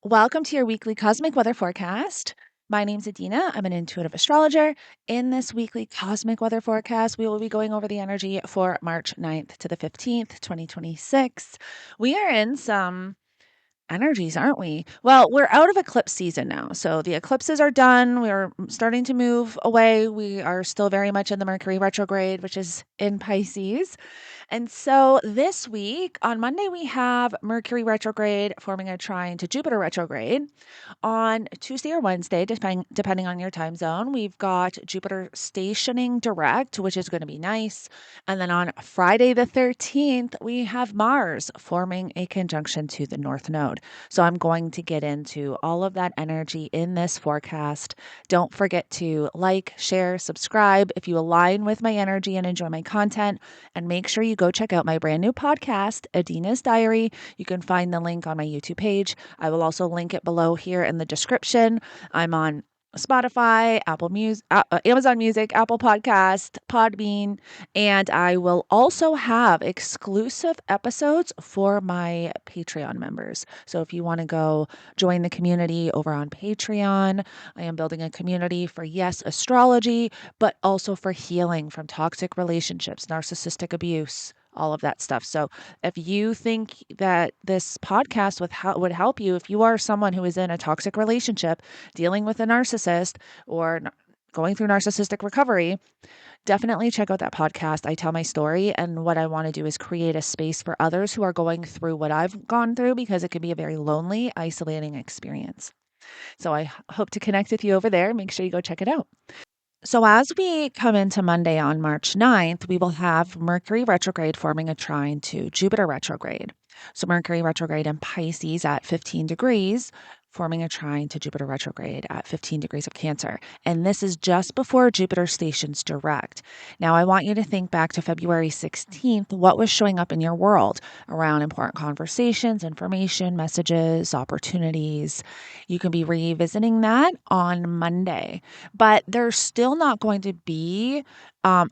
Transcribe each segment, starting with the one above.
Welcome to your weekly cosmic weather forecast. My name's Adeana. I'm an intuitive astrologer. In this weekly cosmic weather forecast, we will be going over the energy for March 9th to the 15th, 2026. We are in some energies, aren't we? Well, we're out of eclipse season now. So the eclipses are done. We're starting to move away. We are still very much in the Mercury retrograde, which is in Pisces. And so this week, on Monday, we have Mercury retrograde forming a trine to Jupiter retrograde. On Tuesday or Wednesday, depending on your time zone, we've got Jupiter stationing direct, which is going to be nice. And then on Friday the 13th, we have Mars forming a conjunction to the North Node. So I'm going to get into all of that energy in this forecast. Don't forget to like, share, subscribe if you align with my energy and enjoy my content. And make sure you go check out my brand new podcast, Adeana's Diary. You can find the link on my YouTube page. I will also link it below here in the description. I'm on Spotify, Apple Music, Amazon Music, Apple Podcast, Podbean, and I will also have exclusive episodes for my Patreon members. So if you want to go join the community over on Patreon, I am building a community for, yes, astrology, but also for healing from toxic relationships, narcissistic abuse, all of that stuff. So if you think that this podcast would help you, if you are someone who is in a toxic relationship, dealing with a narcissist, or going through narcissistic recovery, definitely check out that podcast. I tell my story, and what I want to do is create a space for others who are going through what I've gone through, because it can be a very lonely, isolating experience. So I hope to connect with you over there. Make sure you go check it out. So as we come into Monday on March 9th, we will have Mercury retrograde forming a trine to Jupiter retrograde. So Mercury retrograde in Pisces at 15 degrees, forming a trine to Jupiter retrograde at 15 degrees of Cancer. And this is just before Jupiter stations direct. Now, I want you to think back to February 16th, what was showing up in your world around important conversations, information, messages, opportunities. You can be revisiting that on Monday, but there's still not going to be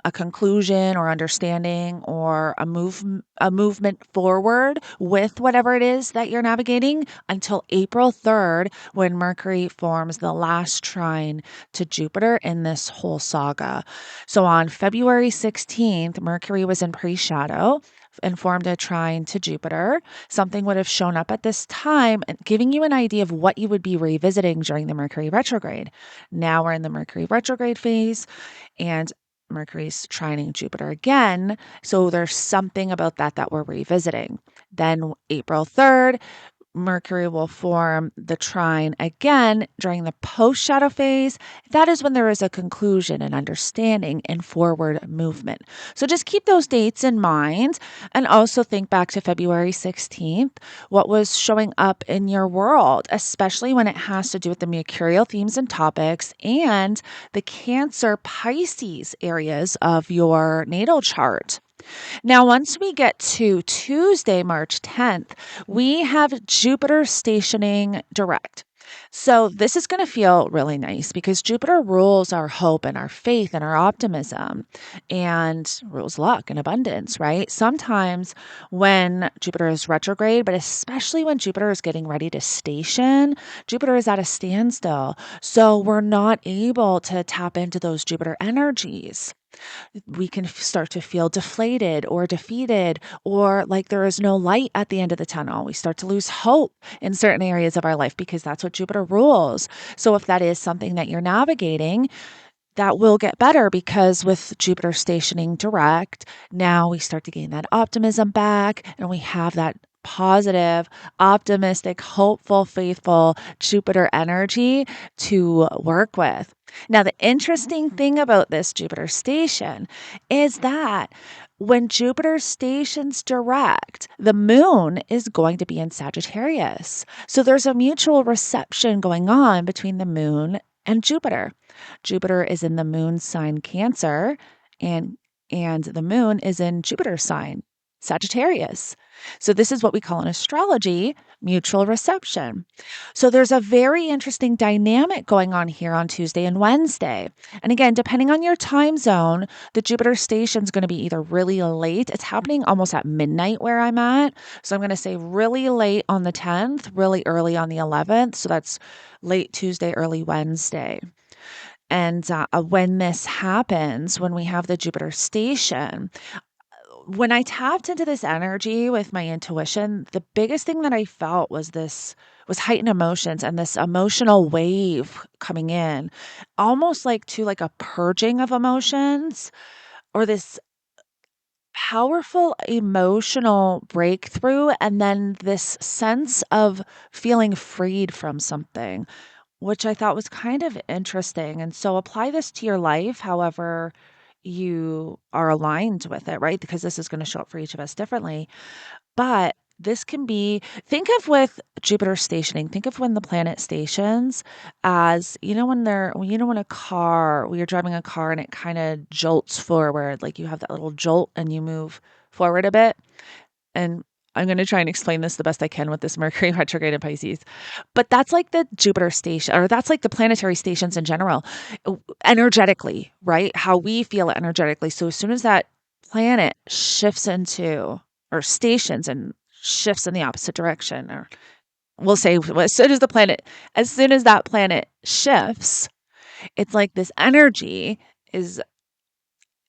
a conclusion or understanding or a movement forward with whatever it is that you're navigating until April 3rd, when Mercury forms the last trine to Jupiter in this whole saga. So on February 16th, Mercury was in pre-shadow and formed a trine to Jupiter. Something would have shown up at this time, giving you an idea of what you would be revisiting during the Mercury retrograde. Now we're in the Mercury retrograde phase, and Mercury's trining Jupiter again. So there's something about that we're revisiting. Then April 3rd, Mercury will form the trine again during the post-shadow phase. That is when there is a conclusion and understanding and forward movement. So just keep those dates in mind, and also think back to February 16th, what was showing up in your world, especially when it has to do with the mercurial themes and topics and the Cancer Pisces areas of your natal chart. Now, once we get to Tuesday, March 10th, we have Jupiter stationing direct. So this is going to feel really nice because Jupiter rules our hope and our faith and our optimism, and rules luck and abundance, right? Sometimes when Jupiter is retrograde, but especially when Jupiter is getting ready to station, Jupiter is at a standstill. So we're not able to tap into those Jupiter energies. We can start to feel deflated or defeated, or like there is no light at the end of the tunnel. We start to lose hope in certain areas of our life because that's what Jupiter rules. So if that is something that you're navigating, that will get better, because with Jupiter stationing direct, now we start to gain that optimism back, and we have that positive, optimistic, hopeful, faithful Jupiter energy to work with. Now, the interesting thing about this Jupiter station is that when Jupiter stations direct, the moon is going to be in Sagittarius. So there's a mutual reception going on between the moon and Jupiter. Jupiter is in the moon sign Cancer, and the moon is in Jupiter's sign Sagittarius. So this is what we call in astrology mutual reception. So there's a very interesting dynamic going on here on Tuesday and Wednesday. And again, depending on your time zone, the Jupiter station is going to be either really late. It's happening almost at midnight where I'm at. So I'm going to say really late on the 10th, really early on the 11th. So that's late Tuesday, early Wednesday. And when this happens, when we have the Jupiter station, when I tapped into this energy with my intuition, the biggest thing that I felt was heightened emotions and this emotional wave coming in, almost like a purging of emotions or this powerful emotional breakthrough and then this sense of feeling freed from something, which I thought was kind of interesting. And so apply this to your life, however you are aligned with it, right? Because this is going to show up for each of us differently. But this can be, think of with Jupiter stationing, think of when the planet stations as, when you're driving a car and it kind of jolts forward, like you have that little jolt and you move forward a bit. And I'm going to try and explain this the best I can with this Mercury retrograde in Pisces. But that's like the Jupiter station, or that's like the planetary stations in general, energetically, right? How we feel energetically. So as soon as that planet shifts into, or stations and shifts in the opposite direction, or we'll say as soon as that planet shifts, it's like this energy is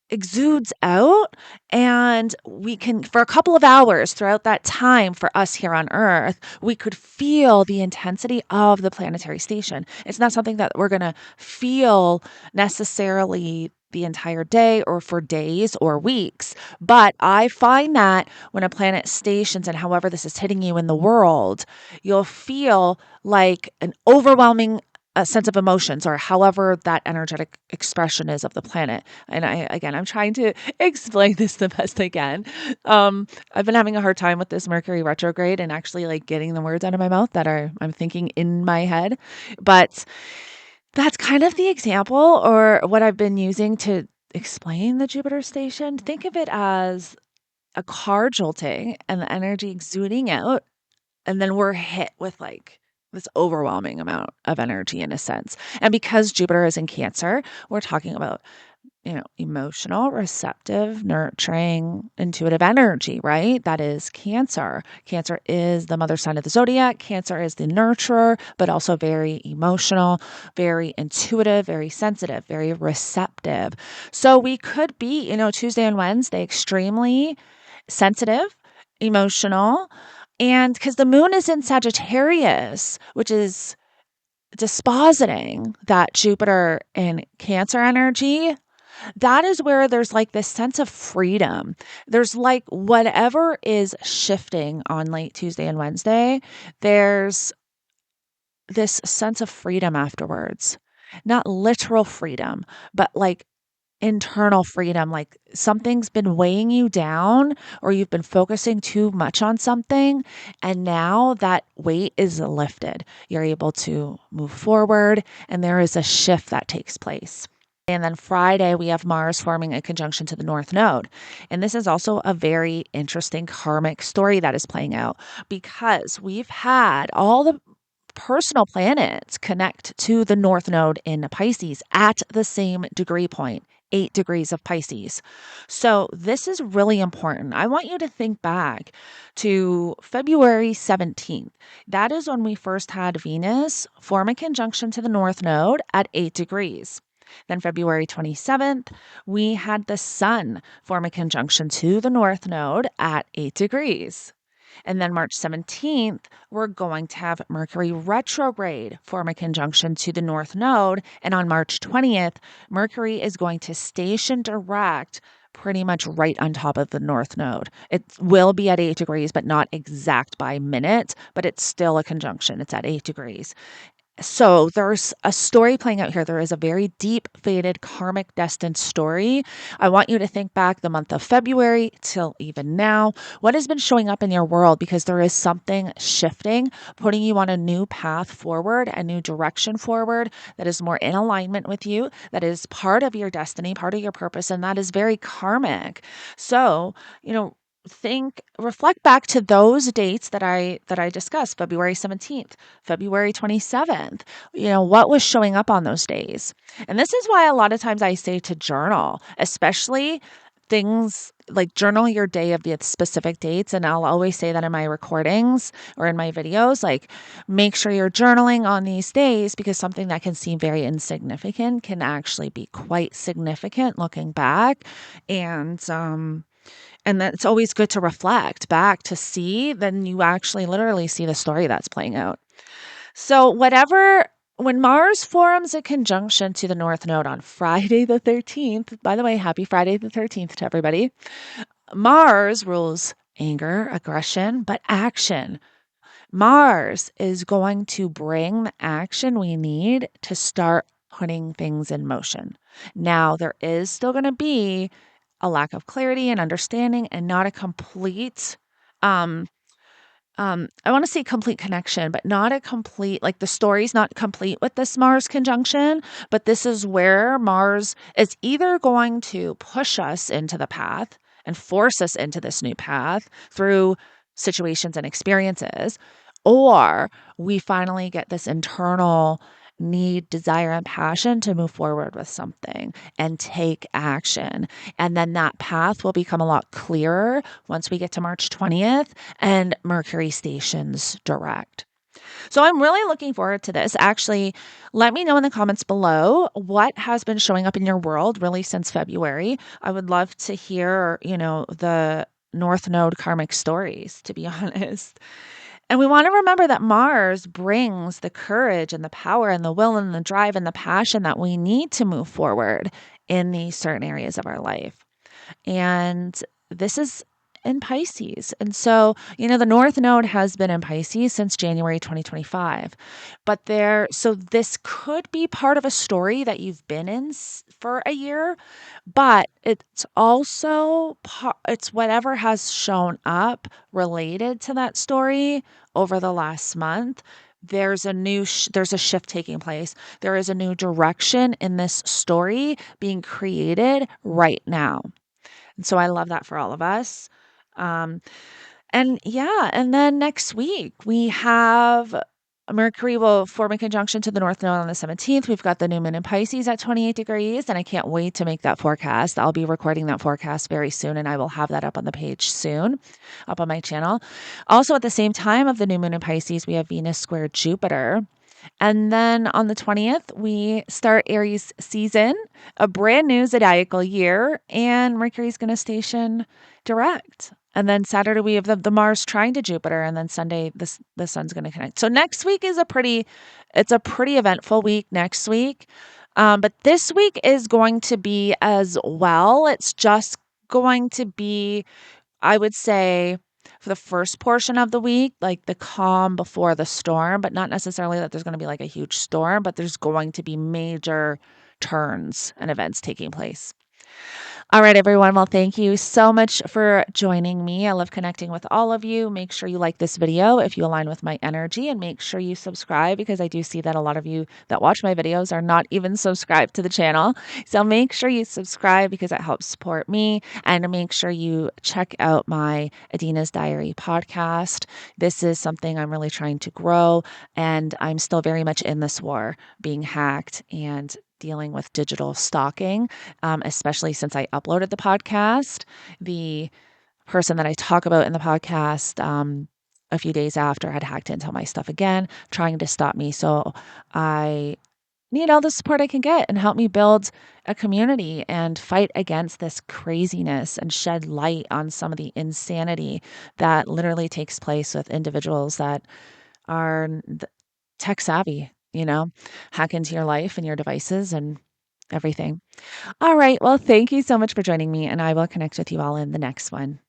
exudes out, and we can, for a couple of hours throughout that time for us here on earth, we could feel the intensity of the planetary station. It's not something that we're going to feel necessarily the entire day or for days or weeks, but I find that when a planet stations, and however this is hitting you in the world, you'll feel like an overwhelming a sense of emotions, or however that energetic expression is of the planet. And I'm trying to explain this the best I can. I've been having a hard time with this Mercury retrograde and actually like getting the words out of my mouth that I'm thinking in my head. But that's kind of the example or what I've been using to explain the Jupiter station. Think of it as a car jolting and the energy exuding out, and then we're hit with like this overwhelming amount of energy in a sense. And because Jupiter is in Cancer, we're talking about, emotional, receptive, nurturing, intuitive energy, right? That is Cancer. Cancer is the mother sign of the zodiac. Cancer is the nurturer, but also very emotional, very intuitive, very sensitive, very receptive. So we could be, Tuesday and Wednesday, extremely sensitive, emotional, and because the moon is in Sagittarius, which is dispositing that Jupiter in Cancer energy, that is where there's like this sense of freedom. There's like whatever is shifting on late Tuesday and Wednesday, there's this sense of freedom afterwards. Not literal freedom, but like internal freedom, like something's been weighing you down or you've been focusing too much on something, and now that weight is lifted. You're able to move forward, and there is a shift that takes place. And then Friday, we have Mars forming a conjunction to the North Node. And this is also a very interesting karmic story that is playing out because we've had all the personal planets connect to the North Node in Pisces at the same degree point, 8 degrees of Pisces. So this is really important. I want you to think back to February 17th. That is when we first had Venus form a conjunction to the North Node at 8 degrees. Then February 27th, we had the Sun form a conjunction to the North Node at 8 degrees. And then March 17th, we're going to have Mercury retrograde form a conjunction to the North Node. And on March 20th, Mercury is going to station direct pretty much right on top of the North Node. It will be at 8 degrees, but not exact by minute, but it's still a conjunction. It's at 8 degrees. So there's a story playing out here. There is a very deep, fated, karmic, destined story. I want you to think back the month of February till even now. What has been showing up in your world? Because there is something shifting, putting you on a new path forward, a new direction forward that is more in alignment with you, that is part of your destiny, part of your purpose, and that is very karmic. So, reflect back to those dates that I discussed, February 17th, February 27th. What was showing up on those days? And this is why a lot of times I say to journal, especially things like journal your day of the specific dates. And I'll always say that in my recordings or in my videos, like make sure you're journaling on these days, because something that can seem very insignificant can actually be quite significant looking back. And that it's always good to reflect back to see, then you actually literally see the story that's playing out. So when Mars forms a conjunction to the North Node on Friday the 13th, by the way, happy Friday the 13th to everybody. Mars rules anger, aggression, but action. Mars is going to bring the action we need to start putting things in motion. Now, there is still going to be a lack of clarity and understanding, and not a complete um I want to say complete connection, but not a complete, like the story's not complete with this Mars conjunction. But this is where Mars is either going to push us into the path and force us into this new path through situations and experiences, or we finally get this internal need, desire, and passion to move forward with something and take action. And then that path will become a lot clearer once we get to March 20th and Mercury stations direct. So I'm really looking forward to this. Actually, let me know in the comments below what has been showing up in your world really since February. I would love to hear, the North Node karmic stories, to be honest. And we want to remember that Mars brings the courage and the power and the will and the drive and the passion that we need to move forward in these certain areas of our life. And this is in Pisces. And so, the North Node has been in Pisces since January 2025. So this could be part of a story that you've been in for a year, but it's also, it's whatever has shown up related to that story over the last month. There's a shift taking place. There is a new direction in this story being created right now. And so I love that for all of us. Um, and then next week we have Mercury will form a conjunction to the North Node on the 17th. We've got the new moon in Pisces at 28 degrees, and I can't wait to make that forecast. I'll be recording that forecast very soon, and I will have that up on the page soon, up on my channel. Also, at the same time of the new moon in Pisces, we have Venus square Jupiter. And then on the 20th, we start Aries season, a brand new zodiacal year, and Mercury's going to station direct. And then Saturday, we have the Mars trine to Jupiter, and then Sunday, the sun's going to connect. So next week is a pretty eventful week next week. But this week is going to be as well. It's just going to be, I would say, for the first portion of the week, like the calm before the storm, but not necessarily that there's going to be like a huge storm, but there's going to be major turns and events taking place. All right, everyone. Well, thank you so much for joining me. I love connecting with all of you. Make sure you like this video if you align with my energy, and make sure you subscribe, because I do see that a lot of you that watch my videos are not even subscribed to the channel. So make sure you subscribe, because it helps support me. And make sure you check out my Adeana's Diary podcast. This is something I'm really trying to grow, and I'm still very much in this war, being hacked and dealing with digital stalking, especially since I uploaded the podcast. The person that I talk about in the podcast a few days after had hacked into my stuff again, trying to stop me. So I need all the support I can get, and help me build a community and fight against this craziness and shed light on some of the insanity that literally takes place with individuals that are tech savvy, hack into your life and your devices and everything. All right. Well, thank you so much for joining me, and I will connect with you all in the next one.